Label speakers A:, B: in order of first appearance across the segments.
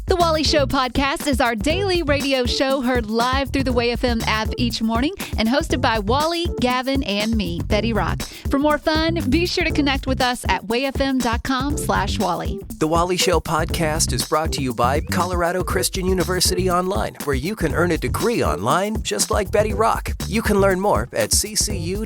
A: The Wally Show podcast is our daily radio show heard live through the WayFM app each morning and hosted by Wally, Gavin, and me, Betty Rock. For more fun, be sure to connect with us at wayfm.com/Wally.
B: The Wally Show podcast is brought to you by Colorado Christian University Online, where you can earn a degree online just like Betty Rock. You can learn more at ccu.edu/Wally.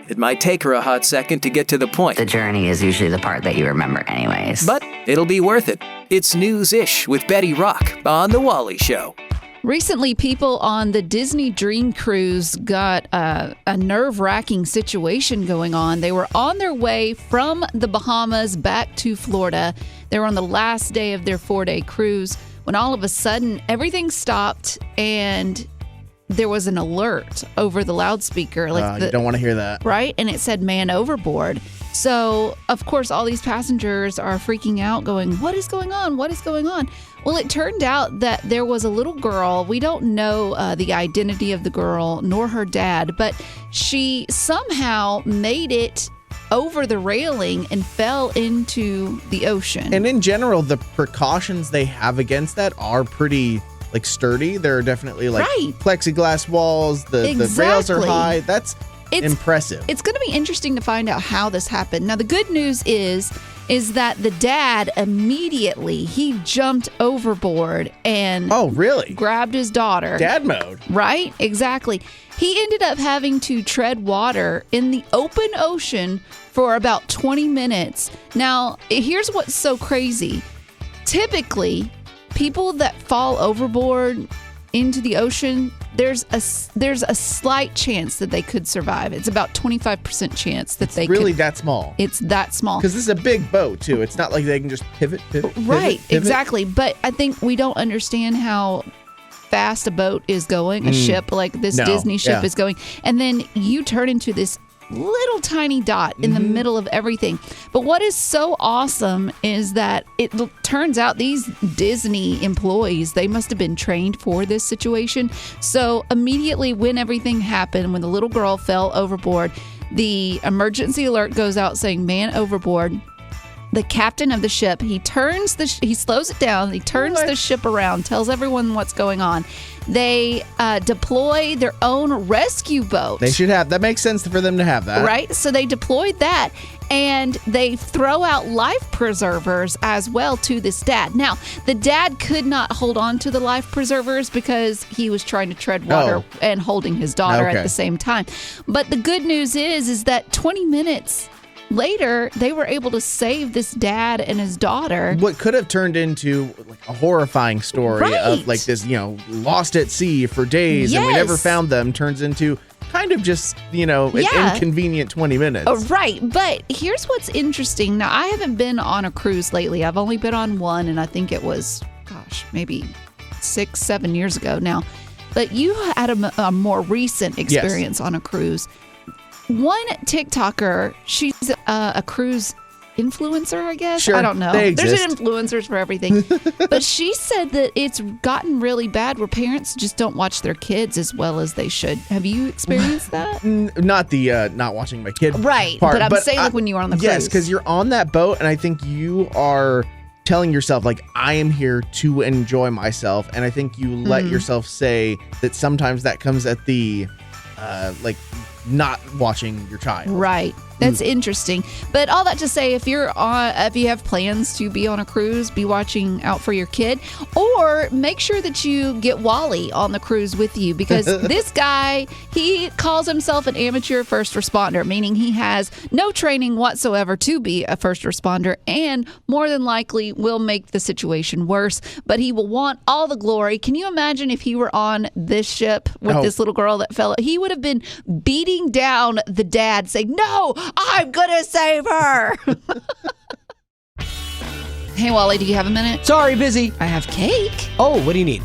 B: It might take her a hot second to get to the point.
C: The journey is usually the part that you remember anyways.
B: But it'll be worth it. It's News-ish with Betty Rock on The Wally Show.
A: Recently, people on the Disney Dream Cruise got a nerve-wracking situation going on. They were on their way from the Bahamas back to Florida. They were on the last day of their 4-day cruise when all of a sudden everything stopped and there was an alert over the loudspeaker.
D: You don't want to hear that.
A: Right? And it said man overboard. So, of course, all these passengers are freaking out going, what is going on? What is going on? Well, it turned out that there was a little girl. We don't know the identity of the girl nor her dad, but she somehow made it over the railing and fell into the ocean.
D: And in general, the precautions they have against that are pretty sturdy. There are definitely plexiglass walls. The rails are high. That's impressive.
A: It's going to be interesting to find out how this happened. Now, the good news is that the dad immediately, he jumped overboard and grabbed his daughter.
D: Dad mode.
A: Right? Exactly. He ended up having to tread water in the open ocean for about 20 minutes. Now, here's what's so crazy. Typically, people that fall overboard into the ocean, there's a slight chance that they could survive. It's about 25% chance that they
D: really that small.
A: It's that small.
D: Because this is a big boat, too. It's not like they can just pivot.
A: Right, exactly. But I think we don't understand how fast a boat is going, a ship like this Disney ship is going. And then you turn into this little tiny dot in the middle of everything. But what is so awesome is that it turns out these Disney employees, they must have been trained for this situation. So immediately when everything happened, when the little girl fell overboard, the emergency alert goes out saying man overboard. The captain of the ship, he slows it down, he turns the ship around, tells everyone what's going on. They deploy their own rescue boat.
D: They should have. That makes sense for them to have that.
A: Right? So they deployed that, and they throw out life preservers as well to this dad. Now, the dad could not hold on to the life preservers because he was trying to tread water and holding his daughter at the same time. But the good news is that 20 minutes later, they were able to save this dad and his daughter.
D: What could have turned into a horrifying story of this, lost at sea for days and we never found them, turns into kind of just, an inconvenient 20 minutes.
A: Oh, right. But here's what's interesting. Now, I haven't been on a cruise lately. I've only been on one, and I think it was, maybe 6-7 years ago now. But you had a more recent experience on a cruise. One TikToker, she's a cruise influencer, I guess.
D: Sure,
A: I don't know.
D: they exist.
A: There's influencers for everything. But she said that it's gotten really bad where parents just don't watch their kids as well as they should. Have you experienced that?
D: Not the not watching my kid
A: right,
D: part.
A: But I'm saying when you were on the cruise.
D: Yes, because you're on that boat, and I think you are telling yourself, I am here to enjoy myself. And I think you let yourself say that sometimes that comes at the, not watching your child.
A: Right. That's interesting. But all that to say, if you have plans to be on a cruise, be watching out for your kid, or make sure that you get Wally on the cruise with you, because this guy, he calls himself an amateur first responder, meaning he has no training whatsoever to be a first responder, and more than likely will make the situation worse, but he will want all the glory. Can you imagine if he were on this ship with this little girl that fell? He would have been beating down the dad saying, "No, I'm gonna save her." Hey, Wally, do you have a minute?
E: Sorry, busy.
A: I have cake.
E: Oh, what do you need?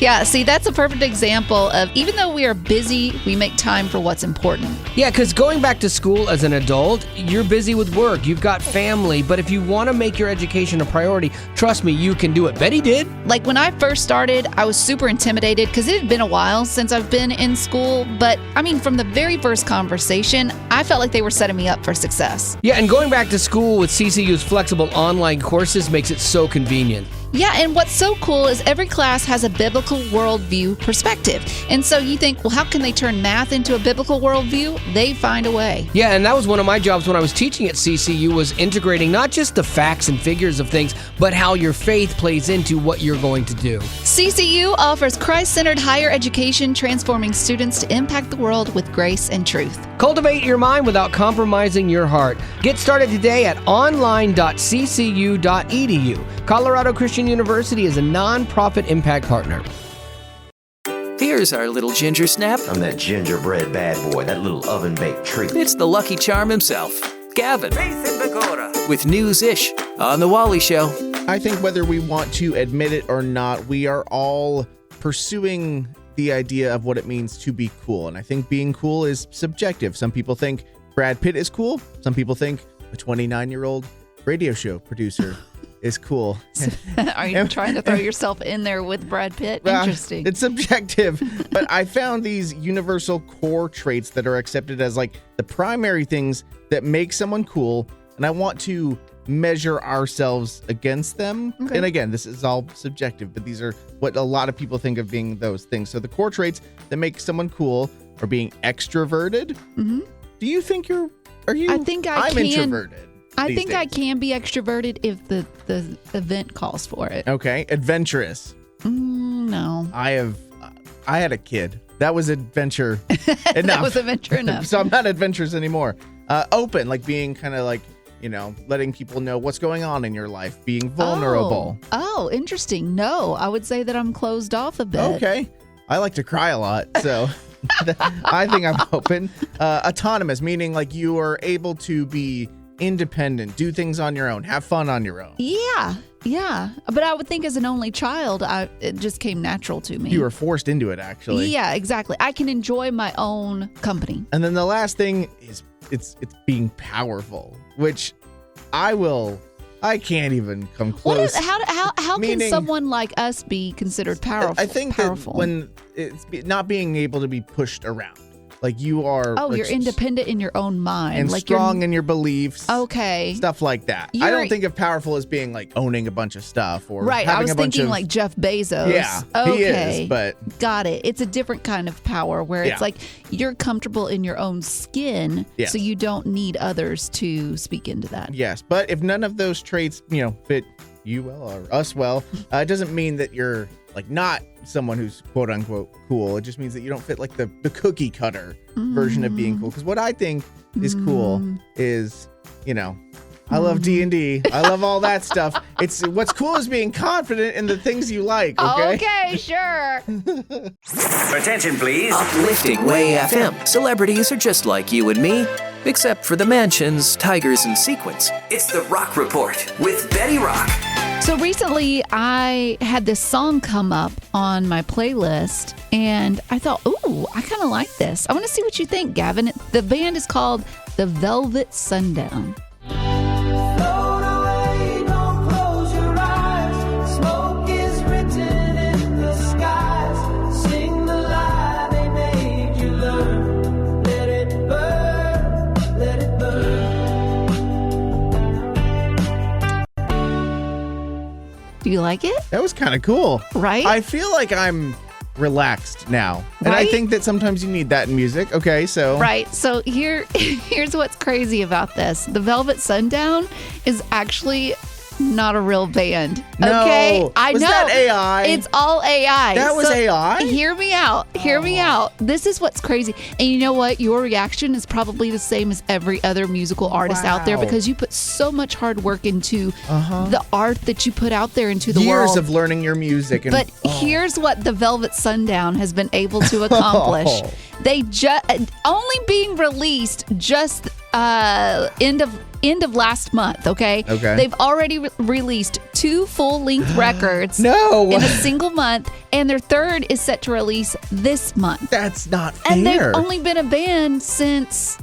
A: Yeah, see, that's a perfect example of even though we are busy, we make time for what's important.
E: Yeah, because going back to school as an adult, you're busy with work, you've got family, but if you want to make your education a priority, trust me, you can do it. Betty did.
A: Like when I first started, I was super intimidated because it had been a while since I've been in school. But I mean, from the very first conversation, I felt like they were setting me up for success.
E: Yeah, and going back to school with CCU's flexible online courses makes it so convenient.
A: Yeah, and what's so cool is every class has a biblical worldview perspective. And so you think, well, how can they turn math into a biblical worldview? They find a way.
E: Yeah, and that was one of my jobs when I was teaching at CCU, was integrating not just the facts and figures of things, but how your faith plays into what you're going to do.
A: CCU offers Christ-centered higher education, transforming students to impact the world with grace and truth.
E: Cultivate your mind without compromising your heart. Get started today at online.ccu.edu. Colorado Christian University is a non-profit impact partner.
B: Here's our little ginger snap.
F: I'm that gingerbread bad boy, that little oven-baked treat.
B: It's the Lucky Charm himself, Gavin. With News-ish on The Wally Show.
D: I think whether we want to admit it or not, we are all pursuing the idea of what it means to be cool. And I think being cool is subjective. Some people think Brad Pitt is cool. Some people think a 29-year-old radio show producer is cool.
A: Are you trying to throw yourself in there with Brad Pitt? Interesting.
D: It's subjective, but I found these universal core traits that are accepted as like the primary things that make someone cool, and I want to measure ourselves against them. Okay. And again, this is all subjective, but these are what a lot of people think of being those things. So the core traits that make someone cool are being extroverted. Mm-hmm. Do you think are you?
A: I think I'm
D: introverted.
A: I think I can be extroverted if the event calls for it.
D: Okay. Adventurous.
A: No.
D: I had a kid. That was adventure enough.
A: That was adventure enough.
D: So I'm not adventurous anymore. Open, like being kind of like, letting people know what's going on in your life, being vulnerable.
A: Oh, interesting. No, I would say that I'm closed off a bit.
D: Okay. I like to cry a lot, so I think I'm open. Autonomous, meaning like you are able to be independent, do things on your own, have fun on your own.
A: Yeah. But I would think as an only child, it just came natural to me.
D: You were forced into it, actually.
A: Yeah, exactly. I can enjoy my own company.
D: And then the last thing is it's being powerful, which I can't even come close.
A: How can someone like us be considered powerful?
D: I think powerful. That when it's not being able to be pushed around. Like you are.
A: Oh, you're independent in your own mind.
D: And
A: like
D: strong in your beliefs.
A: Okay.
D: Stuff like that. I don't think of powerful as being like owning a bunch of stuff or
A: right.
D: having
A: I was
D: a bunch
A: thinking
D: of,
A: like Jeff Bezos.
D: Yeah,
A: okay.
D: He is, but.
A: Got it. It's a different kind of power where it's like you're comfortable in your own skin, so you don't need others to speak into that.
D: Yes, but if none of those traits, fit you well or us well, it doesn't mean that you're like not someone who's quote unquote cool. It just means that you don't fit like the cookie cutter version of being cool. Because what I think is cool is, I love D&D. I love all that stuff. It's what's cool is being confident in the things you like. Okay.
A: Okay, sure.
F: Attention, please.
B: Uplifting Way FM. Celebrities are just like you and me, except for the mansions, tigers, and sequins. It's the Rock Report with Betty Rock.
A: So recently, I had this song come up on my playlist, and I thought, ooh, I kind of like this. I want to see what you think, Gavin. The band is called The Velvet Sundown. Do you like it?
D: That was kind of cool.
A: Right?
D: I feel like I'm relaxed now. And I think that sometimes you need that in music. Okay, so.
A: Right. So here's what's crazy about this. The Velvet Sundown is actually not a real band.
D: No.
A: Okay? I know.
D: Was that AI?
A: It's all AI.
D: That was AI?
A: Hear me out. Hear me out. This is what's crazy. And you know what? Your reaction is probably the same as every other musical artist out there because you put so much hard work into the art that you put out there into the world.
D: Years of learning your music.
A: But here's what the Velvet Sundown has been able to accomplish. They only being released just end of end of last month, okay?
D: Okay.
A: They've already released 2 full-length records
D: No.
A: in a single month, and their third is set to release this month.
D: That's not fair.
A: And they've only been a band since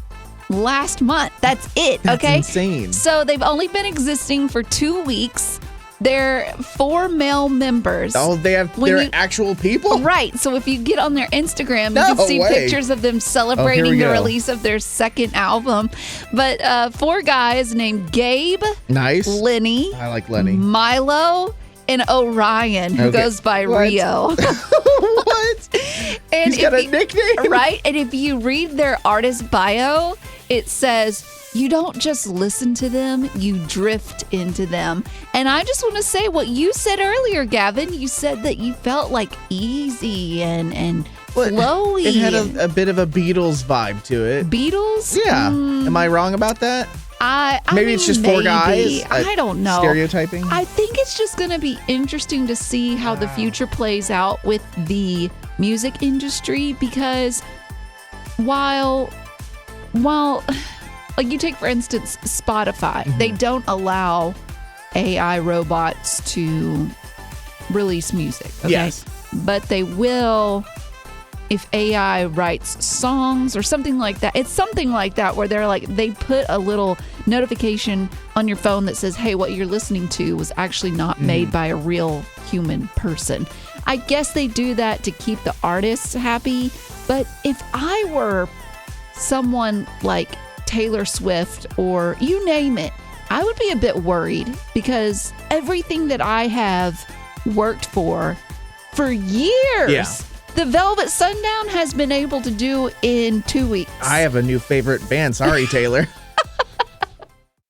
A: last month. That's it,
D: That's
A: okay?
D: insane.
A: So they've only been existing for 2 weeks. They're 4 male members.
D: Oh, they're actual people?
A: Right. So if you get on their Instagram,
D: No
A: you can see
D: way.
A: pictures of them celebrating
D: we
A: the
D: go.
A: release of their second album. But 4 guys named Gabe,
D: Nice.
A: Lenny,
D: I like Lenny.
A: Milo, and Orion, who
D: Okay.
A: goes by
D: What?
A: Rio.
D: What?
A: And
D: He's got
A: if
D: a nickname?
A: Right. And if you read their artist bio, it says, you don't just listen to them, you drift into them. And I just want to say what you said earlier, Gavin. You said that you felt like easy and flowy.
D: It had a bit of a Beatles vibe to it.
A: Beatles?
D: Yeah. Am I wrong about that? Maybe
A: mean,
D: it's just 4 guys?
A: maybe. I don't know.
D: Stereotyping?
A: I think it's just going to be interesting to see how the future plays out with the music industry, because while like you take, for instance, Spotify, they don't allow AI robots to release music. Okay?
D: Yes.
A: But they will if AI writes songs or something like that. It's something like that where they put a little notification on your phone that says, hey, what you're listening to was actually not made by a real human person. I guess they do that to keep the artists happy. But if I were someone like Taylor Swift or you name it, I would be a bit worried, because everything that I have worked for years, the Velvet Sundown has been able to do in 2 weeks.
D: I have a new favorite band. Sorry, Taylor.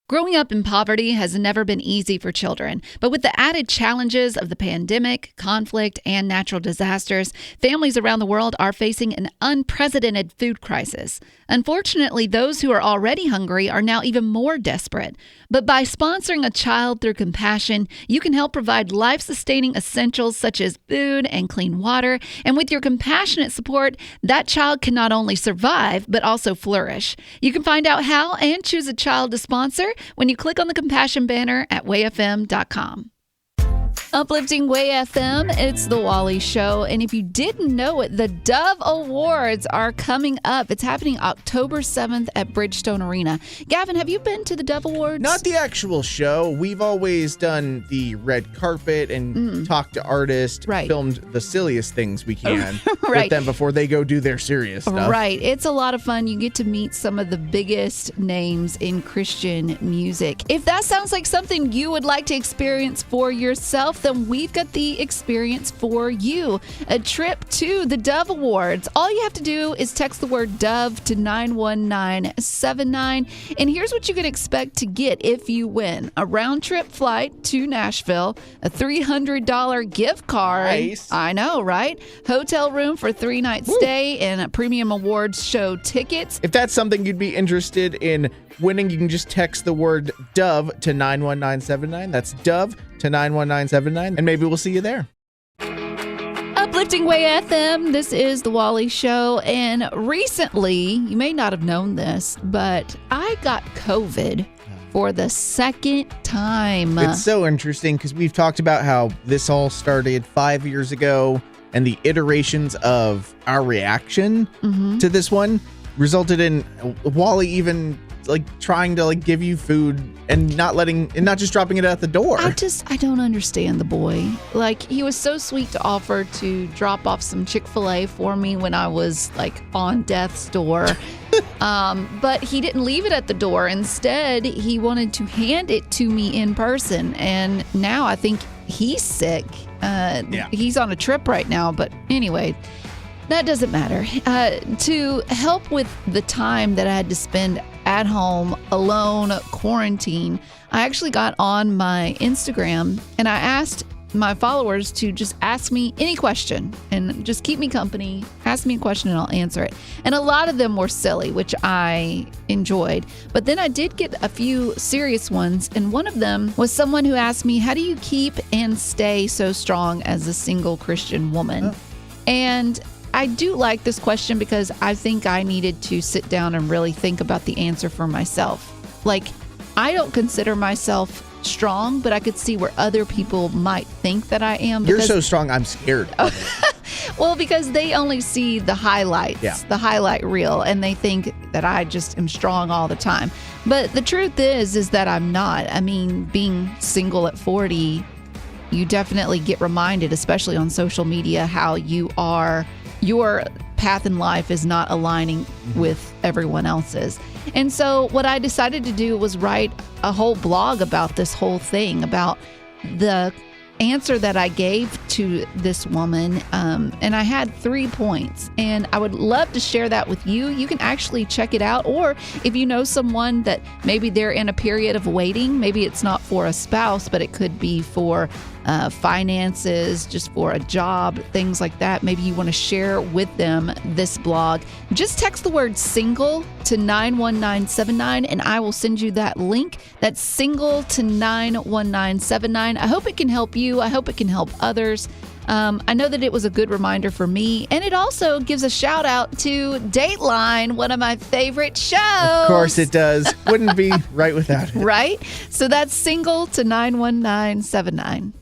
A: Growing up in poverty has never been easy for children, but with the added challenges of the pandemic, conflict, and natural disasters, families around the world are facing an unprecedented food crisis. Unfortunately, those who are already hungry are now even more desperate. But by sponsoring a child through compassion, you can help provide life-sustaining essentials such as food and clean water. And with your compassionate support, that child can not only survive, but also flourish. You can find out how and choose a child to sponsor when you click on the compassion banner at wayfm.com. Uplifting Way FM, it's the Wally Show. And if you didn't know it, the Dove Awards are coming up. It's happening October 7th at Bridgestone Arena. Gavin, have you been to the Dove Awards?
D: Not the actual show. We've always done the red carpet and talked to artists, filmed the silliest things we can with them before they go do their serious stuff.
A: Right. It's a lot of fun. You get to meet some of the biggest names in Christian music. If that sounds like something you would like to experience for yourself, then we've got the experience for you. A trip to the Dove Awards. All you have to do is text the word Dove to 91979. And here's what you can expect to get if you win. A round-trip flight to Nashville, a $300 gift card.
D: Nice.
A: I know, right? Hotel room for 3-night stay and a premium awards show tickets.
D: If that's something you'd be interested in winning, you can just text the word Dove to 91979. That's Dove to 91979, and maybe we'll see you there.
A: Uplifting Way FM, this is the Wally Show, and recently, you may not have known this, but I got COVID for the second time.
D: It's so interesting because we've talked about how this all started 5 years ago, and the iterations of our reaction to this one resulted in Wally even trying to give you food and not just dropping it at the door.
A: I don't understand the boy. He was so sweet to offer to drop off some Chick-fil-A for me when I was on death's door. But he didn't leave it at the door. Instead, he wanted to hand it to me in person. And now I think he's sick. He's on a trip right now. But anyway, that doesn't matter. To help with the time that I had to spend at home, alone, quarantine, I actually got on my Instagram and I asked my followers to just ask me any question and just keep me company. Ask me a question and I'll answer it. And a lot of them were silly, which I enjoyed. But then I did get a few serious ones. And one of them was someone who asked me, how do you keep and stay so strong as a single Christian woman? And I do like this question because I think I needed to sit down and really think about the answer for myself. I don't consider myself strong, but I could see where other people might think that I am.
D: You're so strong, I'm scared.
A: Well, because they only see the highlights, the highlight reel, and they think that I just am strong all the time. But the truth is that I'm not. I mean, being single at 40, you definitely get reminded, especially on social media, how your path in life is not aligning with everyone else's. And so what I decided to do was write a whole blog about this whole thing, about the answer that I gave to this woman. And I had 3 points, and I would love to share that with you. You can actually check it out. Or if you know someone that maybe they're in a period of waiting, maybe it's not for a spouse, but it could be for finances, just for a job, things like that. Maybe you want to share with them this blog. Just text the word single to 91979 and I will send you that link. That's single to 91979. I hope it can help you. I hope it can help others. I know that it was a good reminder for me, and it also gives a shout out to Dateline, one of my favorite shows.
D: Of course it does. Wouldn't be right without it.
A: Right? So that's single to 91979.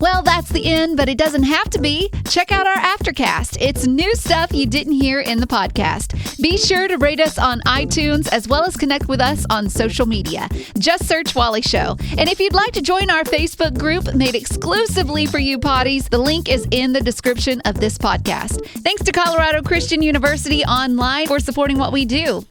A: Well, that's the end, but it doesn't have to be. Check out our Aftercast. It's new stuff you didn't hear in the podcast. Be sure to rate us on iTunes as well as connect with us on social media. Just search Wally Show. And if you'd like to join our Facebook group made exclusively for you potties, the link is in the description of this podcast. Thanks to Colorado Christian University Online for supporting what we do.